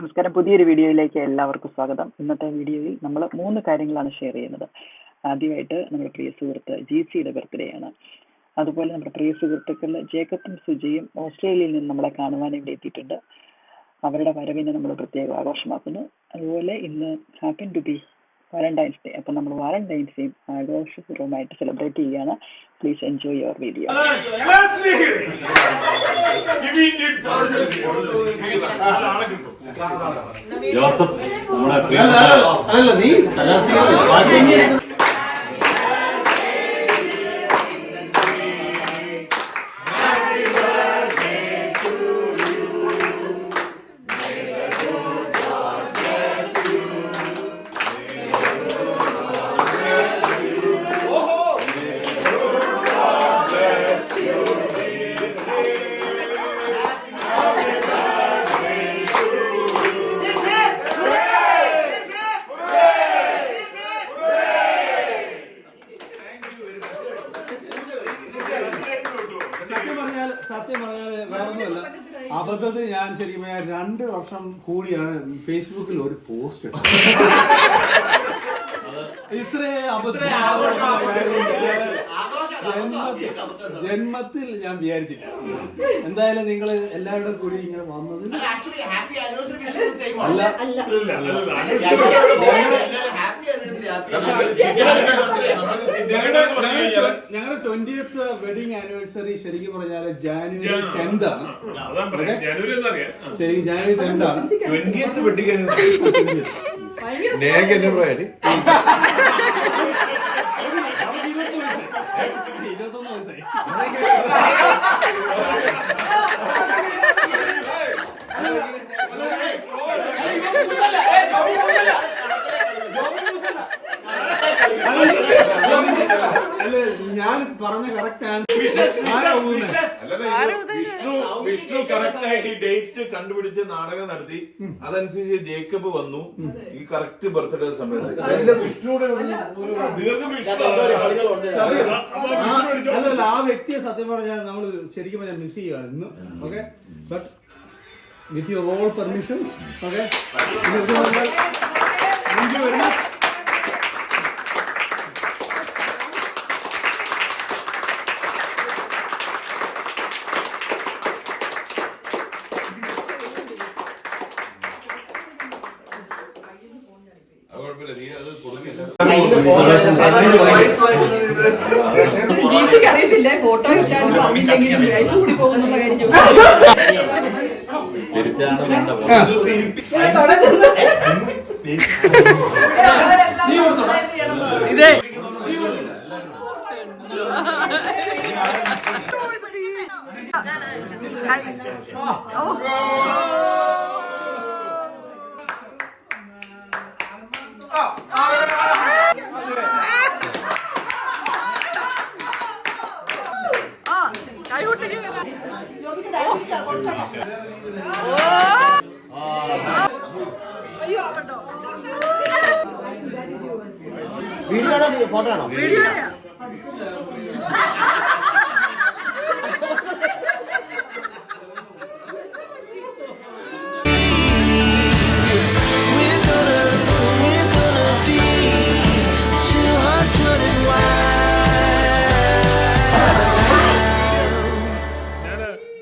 നമസ്കാരം. പുതിയൊരു വീഡിയോയിലേക്ക് എല്ലാവർക്കും സ്വാഗതം. ഇന്നത്തെ വീഡിയോയിൽ നമ്മൾ 3 കാര്യങ്ങളാണ് ഷെയർ ചെയ്യുന്നത്. ആദ്യമായിട്ട് നമ്മുടെ പ്രിയ സുഹൃത്ത് ജിസിയുടെ ബർത്ത്ഡേ ആണ്. അതുപോലെ നമ്മുടെ പ്രിയ സുഹൃത്തുക്കൾ ജേക്കബും സുജയും ഓസ്ട്രേലിയയിൽ നിന്ന് നമ്മളെ കാണുവാൻ ഇവിടെ എത്തിയിട്ടുണ്ട്. അവരുടെ വരവിനെ നമ്മൾ പ്രത്യേകം ആഘോഷമാക്കുന്നു. അതുപോലെ ഇന്ന് happen to be Valentine's Day. അപ്പം നമ്മൾ വാലന്റൈൻസ് ഡേ ആഘോഷപൂർവ്വമായിട്ട് സെലിബ്രേറ്റ് ചെയ്യുകയാണ്. Please enjoy your video. Joseph സത്യം പറഞ്ഞാല് വേറൊന്നുമല്ല, അബദ്ധത്തിൽ ഞാൻ ശരിക്കും 2 വർഷം കൂടിയാണ് ഫേസ്ബുക്കിൽ ഒരു പോസ്റ്റ് ഇത്രേ ജന്മത്തിൽ ഞാൻ വിചാരിച്ചില്ല. എന്തായാലും നിങ്ങൾ എല്ലാവരുടെ കൂടി ഇങ്ങനെ വന്നതിന് ഞങ്ങളുടെ 20th വെഡിങ് ആനിവേഴ്സറി ശരിക്കും പറഞ്ഞാൽ ജാനുവരി 10th ആണ്. ശരി, ജാനുവരി 10th ആണ് 20th വെഡിങ് ആനിവേഴ്സറി. 21 വയസ്സായി. ഞാൻ പറഞ്ഞ കറക്റ്റ് വിഷ്ണു കറക്റ്റ് ആയിട്ട് ഡേറ്റ് കണ്ടുപിടിച്ച് നാടകം നടത്തി. അതനുസരിച്ച് ജേക്കബ് വന്നു ഈ കറക്റ്റ് ബർത്ത്ഡേ സമയത്ത്. വിഷ്ണുവിടെ അല്ലല്ല, ആ വ്യക്തിയെ സത്യം പറഞ്ഞാൽ നമ്മൾ ശരിക്കും പറഞ്ഞാൽ മിസ് ചെയ്യുകയാണ് ഇന്ന്. Okay, but with your all permission. Okay, thank you very much. അറിയത്തില്ല, ഫോട്ടോ ഇട്ടാലും പറഞ്ഞില്ലെങ്കിലും പൈസ കൂടി പോകുന്നുള്ള കാര്യം ഇതേ വീഡിയോ ആണോ ഫോട്ടോ ആണോ? വീഡിയോ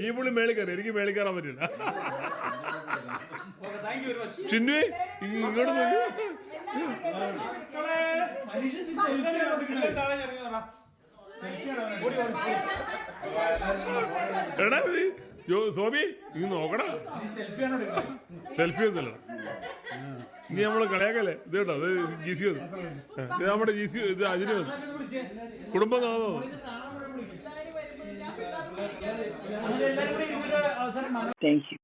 ഈ പുള്ളി മേളിൽ കയറി, എനിക്ക് മേളിൽ കയറാൻ പറ്റില്ല. ചിന്നു ഇങ്ങോട്ട് എടാ സോബി ഇങ്ങ് നോക്കടാ, സെൽഫി ഒന്നല്ല. ഇനി നമ്മള് കളയാക്കല്ലേ. ഇത് കേട്ടോ, അത് ജിസി വന്നു. ഇത് നമ്മുടെ ജിസി, ഇത് അജിന് വന്നു. കുടുംബം കാണുന്നോ? Thank you.